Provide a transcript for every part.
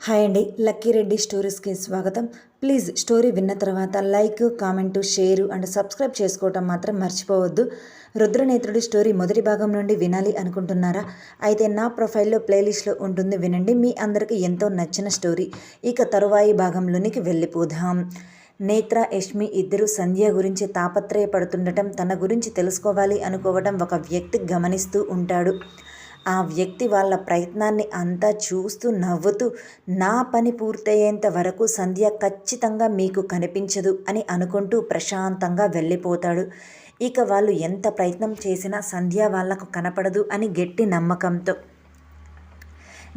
Hi అండి, lucky Reddy స్టోరీస్కి స్వాగతం. Please story విన్న తర్వాత like, comment, share and subscribe చేసుకోవటం మాత్రం మర్చిపోవద్దు. రుద్రనేత్రుడి స్టోరీ మొదటి భాగం నుండి వినాలి అనుకుంటున్నారా? అయితే నా ప్రొఫైల్లో ప్లేలిస్ట్లో ఉంటుంది, వినండి. మీ అందరికీ ఎంతో నచ్చిన స్టోరీ. ఇక తరువాయి భాగంలోనికి వెళ్ళిపోదాం. నేత్ర, యష్మి ఇద్దరు సంధ్య గురించి తాపత్రయపడుతుండటం, తన గురించి తెలుసుకోవాలి అనుకోవటం ఒక వ్యక్తి గమనిస్తూ ఉంటాడు. ఆ వ్యక్తి వాళ్ళ ప్రయత్నాన్ని అంతా చూస్తూ నవ్వుతూ, నా పని పూర్తయ్యేంత వరకు సంధ్య ఖచ్చితంగా మీకు కనిపించదు అని అనుకుంటూ ప్రశాంతంగా వెళ్ళిపోతాడు. ఇక వాళ్ళు ఎంత ప్రయత్నం చేసినా సంధ్య వాళ్లకు కనపడదు అని గట్టి నమ్మకంతో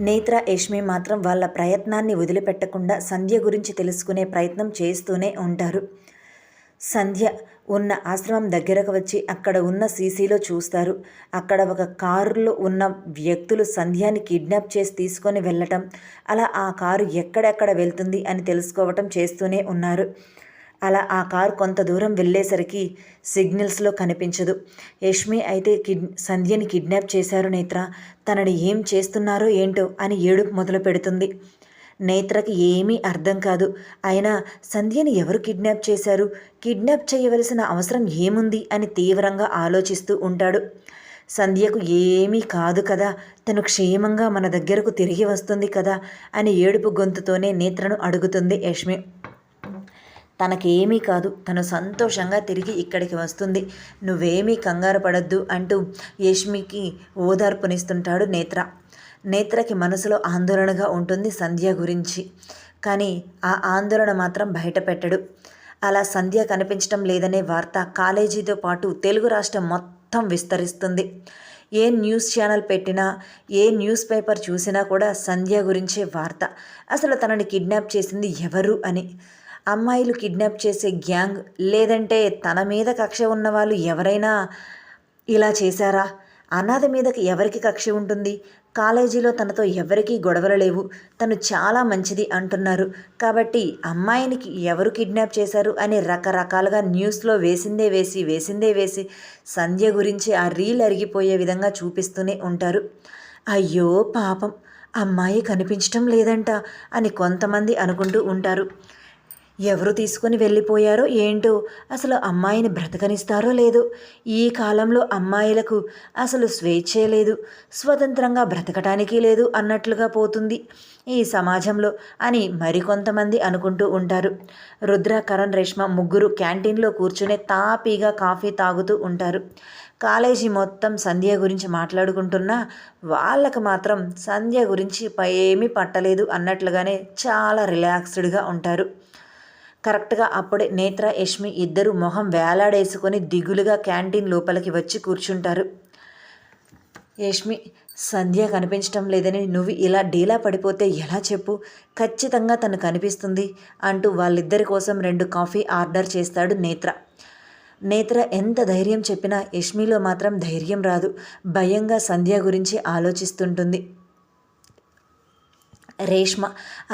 నేత్ర, యష్మి మాత్రం వాళ్ళ ప్రయత్నాన్ని వదిలిపెట్టకుండా సంధ్య గురించి తెలుసుకునే ప్రయత్నం చేస్తూనే ఉంటారు. సంధ్య ఉన్న ఆశ్రమం దగ్గరకు వచ్చి అక్కడ ఉన్న సీసీలో చూస్తారు. అక్కడ ఒక కారులో ఉన్న వ్యక్తులు సంధ్యాని కిడ్నాప్ చేసి తీసుకొని వెళ్ళటం, అలా ఆ కారు ఎక్కడెక్కడ వెళ్తుంది అని తెలుసుకోవటం చేస్తూనే ఉన్నారు. అలా ఆ కారు కొంత దూరం వెళ్ళేసరికి సిగ్నల్స్లో కనిపించదు. యష్మి అయితే సంధ్యని కిడ్నాప్ చేశారు నేత్ర, తనని ఏం చేస్తున్నారో ఏంటో అని ఏడుపు మొదలు పెడుతుంది. నేత్రకి ఏమీ అర్థం కాదు. అయినా సంధ్యని ఎవరు కిడ్నాప్ చేశారు, కిడ్నాప్ చేయవలసిన అవసరం ఏముంది అని తీవ్రంగా ఆలోచిస్తూ ఉంటాడు. సంధ్యకు ఏమీ కాదు కదా, తను క్షేమంగా మన దగ్గరకు తిరిగి వస్తుంది కదా అని ఏడుపు గొంతుతోనే నేత్రను అడుగుతుంది యష్మి. తనకేమీ కాదు, తను సంతోషంగా తిరిగి ఇక్కడికి వస్తుంది, నువ్వేమీ కంగారు పడద్దు అంటూ యష్మికి ఓదార్పునిస్తుంటాడు నేత్ర. నేత్రకి మనసులో ఆందోళనగా ఉంటుంది సంధ్య గురించి, కానీ ఆ ఆందోళన మాత్రం బయట పెట్టడు. అలా సంధ్య కనిపించడం లేదనే వార్త కాలేజీతో పాటు తెలుగు రాష్ట్రం మొత్తం విస్తరిస్తుంది. ఏ న్యూస్ ఛానల్ పెట్టినా, ఏ న్యూస్ పేపర్ చూసినా కూడా సంధ్య గురించే వార్త. అసలు తనని కిడ్నాప్ చేసింది ఎవరు అని. అమ్మాయిలు కిడ్నాప్ చేసే గ్యాంగ్, లేదంటే తన మీద కక్ష ఉన్నవాళ్ళు ఎవరైనా ఇలా చేశారా? అనాథ మీదకి ఎవరికి కక్ష ఉంటుంది? కాలేజీలో తనతో ఎవరికీ గొడవలు లేవు, తను చాలా మంచిది అంటున్నారు. కాబట్టి అమ్మాయినికి ఎవరు కిడ్నాప్ చేశారు అని రకరకాలుగా న్యూస్లో వేసిందే వేసి సంధ్య గురించి ఆ రీల్ అరిగిపోయే విధంగా చూపిస్తూనే ఉంటారు. అయ్యో పాపం, అమ్మాయి కనిపించటం లేదంట అని కొంతమంది అనుకుంటూ ఉంటారు. ఎవరు తీసుకొని వెళ్ళిపోయారో ఏంటో, అసలు అమ్మాయిని బ్రతకనిస్తారో లేదో. ఈ కాలంలో అమ్మాయిలకు అసలు స్వేచ్ఛే లేదు, స్వతంత్రంగా బ్రతకటానికి లేదు అన్నట్లుగా పోతుంది ఈ సమాజంలో అని మరికొంతమంది అనుకుంటూ ఉంటారు. రుద్ర, కరణ్, రేష్మ ముగ్గురు క్యాంటీన్లో కూర్చునే తాపీగా కాఫీ తాగుతూ ఉంటారు. కాలేజీ మొత్తం సంధ్య గురించి మాట్లాడుకుంటున్నా వాళ్ళకు మాత్రం సంధ్య గురించి ఏమీ పట్టలేదు అన్నట్లుగానే చాలా రిలాక్స్డ్గా ఉంటారు. కరెక్ట్గా అప్పుడే నేత్ర, యష్మి ఇద్దరు మొహం వేలాడేసుకొని దిగులుగా క్యాంటీన్ లోపలికి వచ్చి కూర్చుంటారు. యష్మి, సంధ్య కనిపించడం లేదని నువ్వు ఇలా డీలా పడిపోతే ఎలా చెప్పు, ఖచ్చితంగా తను కనిపిస్తుంది అంటూ వాళ్ళిద్దరి కోసం 2 కాఫీ ఆర్డర్ చేస్తాడు నేత్ర. నేత్ర ఎంత ధైర్యం చెప్పినా యష్మిలో మాత్రం ధైర్యం రాదు. భయంగా సంధ్య గురించి ఆలోచిస్తుంటుంది. రేష్మ,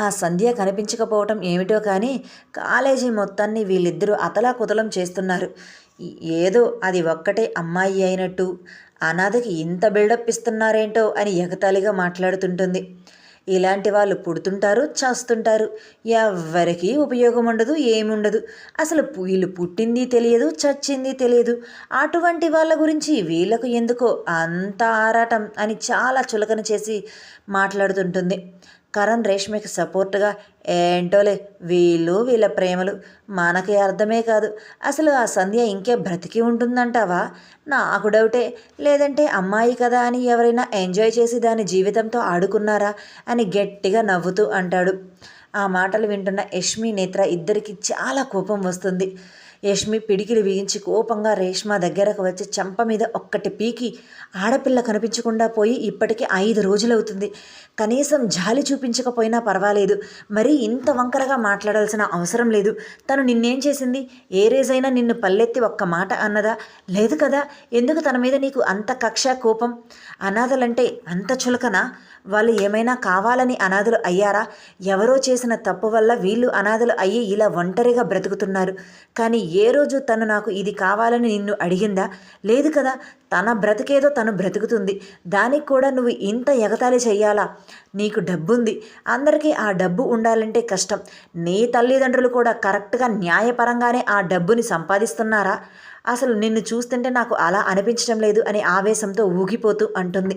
ఆ సంధ్య కనిపించకపోవటం ఏమిటో కానీ కాలేజీ మొత్తాన్ని వీళ్ళిద్దరూ అతలాకుతలం చేస్తున్నారు. ఏదో అది ఒక్కటే అమ్మాయి అయినట్టు, అనాథకి ఇంత బిల్డప్ ఇస్తున్నారేంటో అని ఎగతాళిగా మాట్లాడుతుంటుంది. ఇలాంటి వాళ్ళు పుడుతుంటారు, చేస్తుంటారు, ఎవ్వరికీ ఉపయోగం ఉండదు, ఏముండదు. అసలు వీళ్ళు పుట్టింది తెలియదు, చచ్చింది తెలియదు. అటువంటి వాళ్ళ గురించి వీళ్ళకు ఎందుకో అంత ఆరాటం అని చాలా చులకన చేసి మాట్లాడుతుంటుంది. కరణ్ రేష్మికి సపోర్ట్గా, ఏంటోలే వీళ్ళ ప్రేమలు మనకి అర్థమే కాదు, అసలు ఆ సంధ్య ఇంకే బ్రతికి ఉంటుందంటావా? నాకు డౌటే, లేదంటే అమ్మాయి కదా అని ఎవరైనా ఎంజాయ్ చేసి దాని జీవితంతో ఆడుకున్నారా అని గట్టిగా నవ్వుతూ అంటాడు. ఆ మాటలు వింటున్న యష్మి, నేత్ర ఇద్దరికి చాలా కోపం వస్తుంది. యష్మి పిడికిలు బిగించి కోపంగా రేష్మ దగ్గరకు వచ్చి చంప మీద ఒక్కటి పీకి, ఆడపిల్ల కనిపించకుండా పోయి ఇప్పటికీ 5 రోజులవుతుంది, కనీసం జాలి చూపించకపోయినా పర్వాలేదు, మరీ ఇంత వంకరగా మాట్లాడాల్సిన అవసరం లేదు. తను నిన్నేం చేసింది? ఏ రేజైనా నిన్ను పల్లెత్తి ఒక్క మాట అన్నదా? లేదు కదా, ఎందుకు తన మీద నీకు అంత కక్ష, కోపం? అనాథలంటే అంత చులకనా? వాళ్ళు ఏమైనా కావాలని అనాథలు అయ్యారా? ఎవరో చేసిన తప్పు వల్ల వీళ్ళు అనాథలు అయ్యి ఇలా ఒంటరిగా బ్రతుకుతున్నారు. కానీ ఏ రోజు తను నాకు ఇది కావాలని నిన్ను అడిగిందా? లేదు కదా. తన బ్రతికేదో తను బ్రతుకుతుంది. దానికి కూడా నువ్వు ఇంత ఎగతాళి చెయ్యాలా? నీకు డబ్బుంది, అందరికీ ఆ డబ్బు ఉండాలంటే కష్టం. నీ తల్లిదండ్రులు కూడా కరెక్ట్గా న్యాయపరంగానే ఆ డబ్బుని సంపాదిస్తున్నారా? అసలు నిన్ను చూస్తుంటే నాకు అలా అనిపించడం లేదు అని ఆవేశంతో ఊగిపోతూ అంటుంది.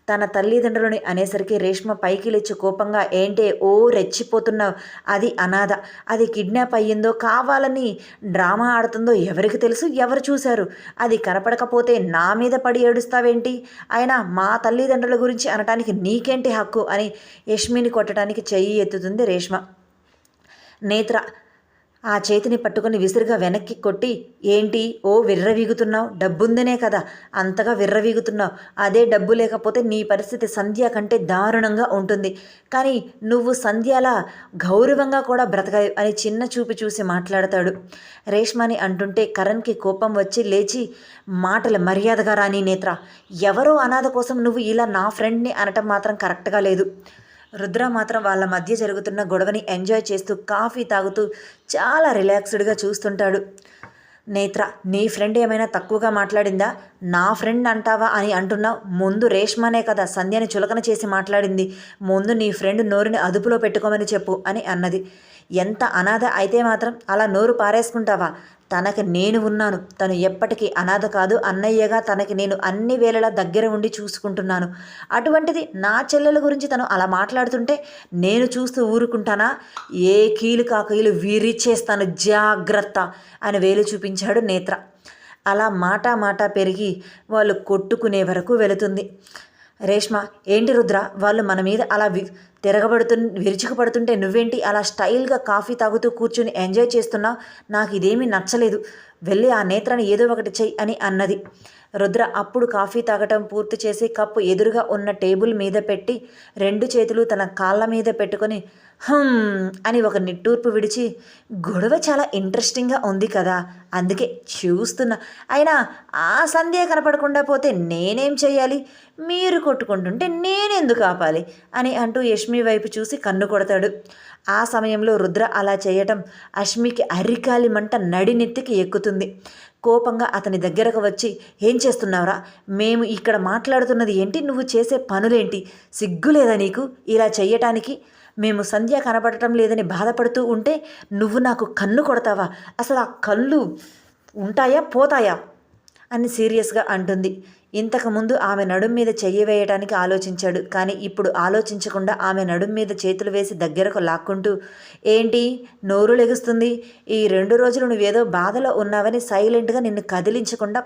తన తల్లిదండ్రులని అనేసరికి రేష్మ పైకి లేచి కోపంగా, ఏంటే ఓ రెచ్చిపోతున్నావు? అది అనాథ, అది కిడ్నాప్ అయ్యిందో కావాలని డ్రామా ఆడుతుందో ఎవరికి తెలుసు, ఎవరు చూశారు? అది కనపడకపోతే నా మీద పడి ఏడుస్తావేంటి? అయినా మా తల్లిదండ్రుల గురించి అనటానికి నీకేంటి హక్కు అని యష్మిని కొట్టడానికి చెయ్యి ఎత్తుతుంది రేష్మ. నేత్ర ఆ చేతిని పట్టుకుని విసురుగా వెనక్కి కొట్టి, ఏంటి ఓ విర్రవీగుతున్నావు? డబ్బుందనే కదా అంతగా విర్రవీగుతున్నావు. అదే డబ్బు లేకపోతే నీ పరిస్థితి సంధ్య కంటే దారుణంగా ఉంటుంది. కానీ నువ్వు సంధ్యలా గౌరవంగా కూడా బ్రతకావు అని చిన్న చూపు చూసి మాట్లాడతాడు. రేష్మని అంటుంటే కరణ్కి కోపం వచ్చి లేచి, మాటలు మర్యాదగా రాని నేత్ర. ఎవరో అనాథ కోసం నువ్వు ఇలా నా ఫ్రెండ్ని అనటం మాత్రం కరెక్ట్గా లేదు. రుద్ర మాత్రం వాళ్ళ మధ్య జరుగుతున్న గొడవని ఎంజాయ్ చేస్తూ కాఫీ తాగుతూ చాలా రిలాక్స్డ్గా చూస్తుంటాడు. నేత్ర, నీ ఫ్రెండ్ ఏమైనా తక్కువగా మాట్లాడిందా? నా ఫ్రెండ్ అంటావా అని అంటున్నావు. ముందు రేష్మనే కదా సంధ్యని చులకన చేసి మాట్లాడింది. ముందు నీ ఫ్రెండ్ నోరుని అదుపులో పెట్టుకోమని చెప్పు అని అన్నది. ఎంత అనాథ అయితే మాత్రం అలా నోరు పారేసుకుంటావా? తనకి నేను ఉన్నాను. తను ఎప్పటికీ అనాథ కాదు. అన్నయ్యగా తనకి నేను అన్ని వేళలా దగ్గర ఉండి చూసుకుంటున్నాను. అటువంటిది నా చెల్లెల గురించి తను అలా మాట్లాడుతుంటే నేను చూస్తూ ఊరుకుంటానా? ఏ కీలు కాకీలు విరిచేస్తాను, జాగ్రత్త అని వేలు చూపించాడు నేత్ర. అలా మాట పెరిగి వాళ్ళు కొట్టుకునే వరకు వెళుతుంది. రేష్మ, ఏంటి రుద్ర, వాళ్ళు మన మీద అలా విరుచుకుపడుతుంటే నువ్వేంటి అలా స్టైల్గా కాఫీ తాగుతూ కూర్చుని ఎంజాయ్ చేస్తున్నావు? నాకు ఇదేమీ నచ్చలేదు. వెళ్ళి ఆ నేత్రని ఏదో ఒకటి చెయ్యి అని అన్నది. రుద్ర అప్పుడు కాఫీ తాగటం పూర్తి చేసి కప్పు ఎదురుగా ఉన్న టేబుల్ మీద పెట్టి 2 చేతులు తన కాళ్ళ మీద పెట్టుకొని అని ఒక నిట్టూర్పు విడిచి, గొడవ చాలా ఇంట్రెస్టింగ్గా ఉంది కదా, అందుకే చూస్తున్నా. అయినా ఆ సంధ్య కనపడకుండా పోతే నేనేం చెయ్యాలి? మీరు కొట్టుకుంటుంటే నేనెందుకు ఆపాలి అని అంటూ యష్మి వైపు చూసి కన్ను కొడతాడు. ఆ సమయంలో రుద్ర అలా చేయటం అష్మికి అరికాలి మంట నడినెత్తికి ఎక్కుతుంది. కోపంగా అతని దగ్గరకు వచ్చి, ఏం చేస్తున్నావురా? మేము ఇక్కడ మాట్లాడుతున్నది ఏంటి? నువ్వు చేసే పనులేంటి? సిగ్గులేదా నీకు ఇలా చెయ్యటానికి? మేము సంధ్య కనబడటం లేదని బాధపడుతూ ఉంటే నువ్వు నాకు కన్ను కొడతావా? అసలు ఆ కళ్ళు ఉంటాయా పోతాయా అని సీరియస్గా అంటుంది. ఇంతకుముందు ఆమె నడుం మీద చెయ్యి వేయడానికి ఆలోచించాడు. కానీ ఇప్పుడు ఆలోచించకుండా ఆమె నడుం మీద చేతులు వేసి దగ్గరకు లాక్కుంటూ, ఏంటి నోరు లెగుస్తుంది? ఈ 2 రోజులు నువ్వేదో బాధలో ఉన్నావని సైలెంట్గా నిన్ను కదిలించకుండా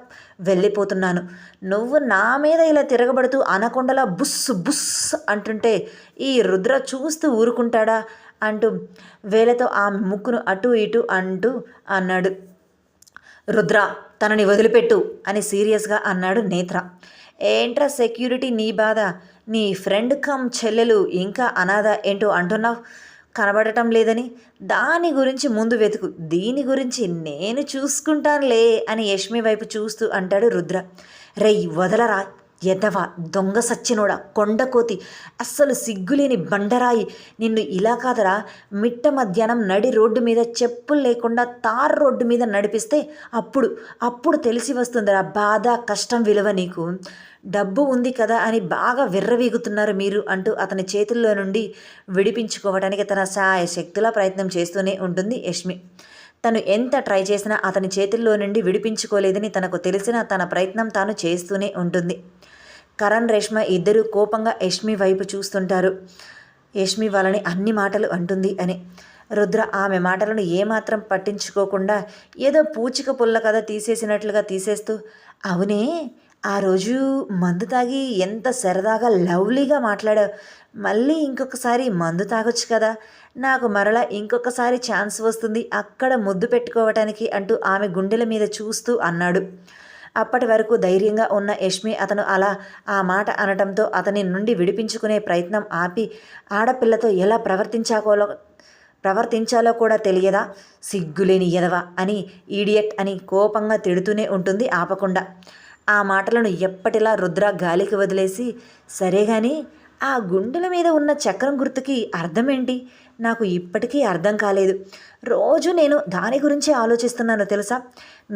వెళ్ళిపోతున్నాను. నువ్వు నా మీద ఇలా తిరగబడుతూ అనకొండలా బుస్ బుస్ అంటుంటే ఈ రుద్ర చూస్తూ ఊరుకుంటాడా అంటూ వేలతో ఆమె ముక్కును అటు ఇటు అంటూ అన్నాడు. రుద్ర, తనని వదిలిపెట్టు అని సీరియస్గా అన్నాడు నేత్ర. ఏంట్రా సెక్యూరిటీ నీ బాధ? నీ ఫ్రెండ్ కమ్ చెల్లెలు ఇంకా అనాథ ఏంటో అంటున్నావు, కనబడటం లేదని. దాని గురించి ముందు వెతుకు, దీని గురించి నేను చూసుకుంటానులే అని యష్మి వైపు చూస్తూ అంటాడు రుద్ర. రేయ్ వదలరా ఎదవా, దొంగ సచ్చినోడా, కొండకోతి, అస్సలు సిగ్గులేని బండరాయి, నిన్ను ఇలా కాదరా మిట్ట మధ్యాహ్నం నడి రోడ్డు మీద చెప్పులు లేకుండా తార్ రోడ్డు మీద నడిపిస్తే అప్పుడు తెలిసి వస్తుందిరా బాధ కష్టం విలువ నీకు. డబ్బు ఉంది కదా అని బాగా విర్రవీగుతున్నారు మీరు అంటూ అతని చేతుల్లో నుండి విడిపించుకోవడానికి తన శాయశక్తులా ప్రయత్నం చేస్తూనే ఉంటుంది యష్మి. తను ఎంత ట్రై చేసినా అతని చేతుల్లో నుండి విడిపించుకోలేదని తనకు తెలిసినా తన ప్రయత్నం తాను చేస్తూనే ఉంటుంది. కరణ్ రేష్మ ఇద్దరూ కోపంగా యష్మి వైపు చూస్తుంటారు. యష్మి వాళ్ళని అన్ని మాటలు అంటుంది అని. రుద్ర ఆమె మాటలను ఏమాత్రం పట్టించుకోకుండా ఏదో పూచిక పుల్ల కథ తీసేసినట్లుగా తీసేస్తూ, అవునే ఆ రోజు మందు తాగి ఎంత సరదాగా లవ్లీగా మాట్లాడావు, మళ్ళీ ఇంకొకసారి మందు తాగొచ్చు కదా, నాకు మరలా ఇంకొకసారి ఛాన్స్ వస్తుంది అక్కడ ముద్దు పెట్టుకోవటానికి అంటూ ఆమె గుండెల మీద చూస్తూ అన్నాడు. అప్పటి వరకు ధైర్యంగా ఉన్న యష్మి అతను అలా ఆ మాట అనటంతో అతని నుండి విడిపించుకునే ప్రయత్నం ఆపి, ఆడపిల్లతో ఎలా ప్రవర్తించాలో కూడా తెలియదా, సిగ్గులేని ఎదవ అని, ఈడియట్ అని కోపంగా తిడుతూనే ఉంటుంది ఆపకుండా. ఆ మాటలను ఎప్పటిలా రుద్ర గాలికి వదిలేసి, సరే కానీ ఆ గుండెల మీద ఉన్న చక్రం గుర్తుకి అర్థం ఏంటి? నాకు ఇప్పటికీ అర్థం కాలేదు. రోజు నేను దాని గురించే ఆలోచిస్తున్నాను తెలుసా?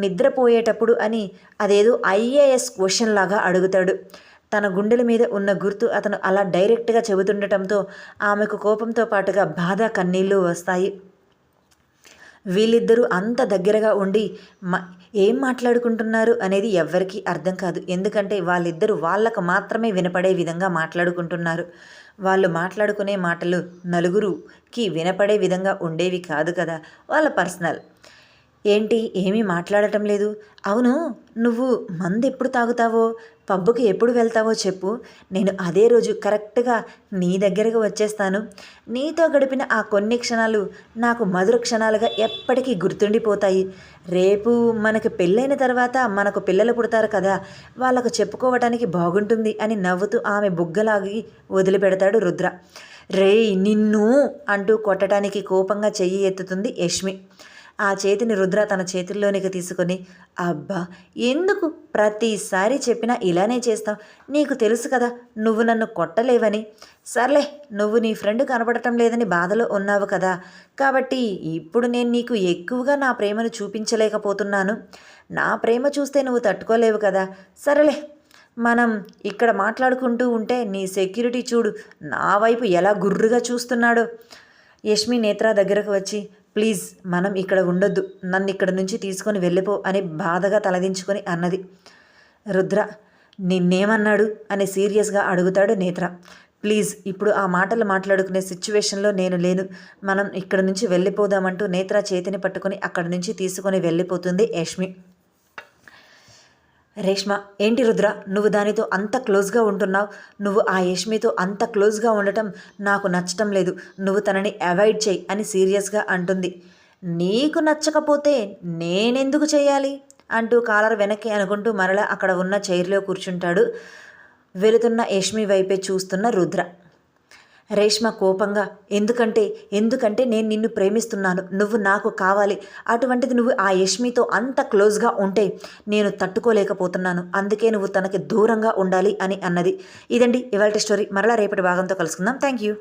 నిద్రపోయేటప్పుడు అని అదేదో ఐఏఎస్ క్వశ్చన్ లాగా అడుగుతాడు. తన గుండెల మీద ఉన్న గుర్తు అతను అలా డైరెక్ట్గా చెబుతుండటంతో ఆమెకు కోపంతో పాటుగా బాధ, కన్నీళ్ళు వస్తాయి. వీళ్ళిద్దరూ అంత దగ్గరగా ఉండి ఏం మాట్లాడుకుంటున్నారు అనేది ఎవ్వరికీ అర్థం కాదు. ఎందుకంటే వాళ్ళిద్దరూ వాళ్ళకు మాత్రమే వినపడే విధంగా మాట్లాడుకుంటున్నారు. వాళ్ళు మాట్లాడుకునే మాటలు నలుగురికి వినపడే విధంగా ఉండేవి కాదు కదా, వాళ్ళ పర్సనల్. ఏంటి ఏమీ మాట్లాడటం లేదు? అవును, నువ్వు మందు ఎప్పుడు తాగుతావో, పబ్బుకి ఎప్పుడు వెళ్తావో చెప్పు. నేను అదే రోజు కరెక్ట్గా నీ దగ్గరకు వచ్చేస్తాను. నీతో గడిపిన ఆ కొన్ని క్షణాలు నాకు మధుర క్షణాలుగా ఎప్పటికీ గుర్తుండిపోతాయి. రేపు మనకు పెళ్ళైన తర్వాత మనకు పిల్లలు పుడతారు కదా, వాళ్ళకు చెప్పుకోవటానికి బాగుంటుంది అని నవ్వుతూ ఆమె బుగ్గలాగి వదిలిపెడతాడు రుద్ర. రేయ్ నిన్ను అంటూ కొట్టడానికి కోపంగా చెయ్యి ఎత్తుతుంది యష్మి. ఆ చేతిని రుద్ర తన చేతుల్లోనికి తీసుకొని, అబ్బా ఎందుకు ప్రతిసారి చెప్పినా ఇలానే చేస్తావు? నీకు తెలుసు కదా నువ్వు నన్ను కొట్టలేవని. సర్లే, నువ్వు నీ ఫ్రెండ్ కనపడటం లేదని బాధలో ఉన్నావు కదా, కాబట్టి ఇప్పుడు నేను నీకు ఎక్కువగా నా ప్రేమను చూపించలేకపోతున్నాను. నా ప్రేమ చూస్తే నువ్వు తట్టుకోలేవు కదా. సరేలే, మనం ఇక్కడ మాట్లాడుకుంటూ ఉంటే నీ సెక్యూరిటీ చూడు నా వైపు ఎలా గుర్రుగా చూస్తున్నాడో. యష్మి నేత్ర దగ్గరకు వచ్చి, ప్లీజ్ మనం ఇక్కడ ఉండొద్దు, నన్ను ఇక్కడ నుంచి తీసుకొని వెళ్ళిపో అని బాధగా తలదించుకొని అన్నది. రుద్ర నిన్నేమన్నాడు అని సీరియస్గా అడుగుతాడు నేత్ర. ప్లీజ్ ఇప్పుడు ఆ మాటలు మాట్లాడుకునే సిచ్యువేషన్లో నేను లేను, మనం ఇక్కడ నుంచి వెళ్ళిపోదామంటూ నేత్ర చేతిని పట్టుకొని అక్కడి నుంచి తీసుకొని వెళ్ళిపోతుంది యష్మి. రేష్మ, ఏంటి రుద్ర నువ్వు దానితో అంత క్లోజ్గా ఉంటున్నావు? నువ్వు ఆ యష్మితో అంత క్లోజ్గా ఉండటం నాకు నచ్చటం లేదు. నువ్వు తనని అవాయిడ్ చేయి అని సీరియస్గా అంటుంది. నీకు నచ్చకపోతే నేనెందుకు చేయాలి అంటూ కాలర్ వెనక్కి అనుకుంటూ మరలా అక్కడ ఉన్న చైర్లో కూర్చుంటాడు. వెళుతున్న యష్మి వైపే చూస్తున్న రుద్ర. రేష్మ కోపంగా, ఎందుకంటే నేను నిన్ను ప్రేమిస్తున్నాను, నువ్వు నాకు కావాలి. అటువంటిది నువ్వు ఆ యష్మితో అంత క్లోజ్గా ఉంటే నేను తట్టుకోలేకపోతున్నాను. అందుకే నువ్వు తనకి దూరంగా ఉండాలి అని అన్నది. ఇదండి ఇవాల్టి స్టోరీ. మరలా రేపటి భాగంతో కలుసుకుందాం. Thank you.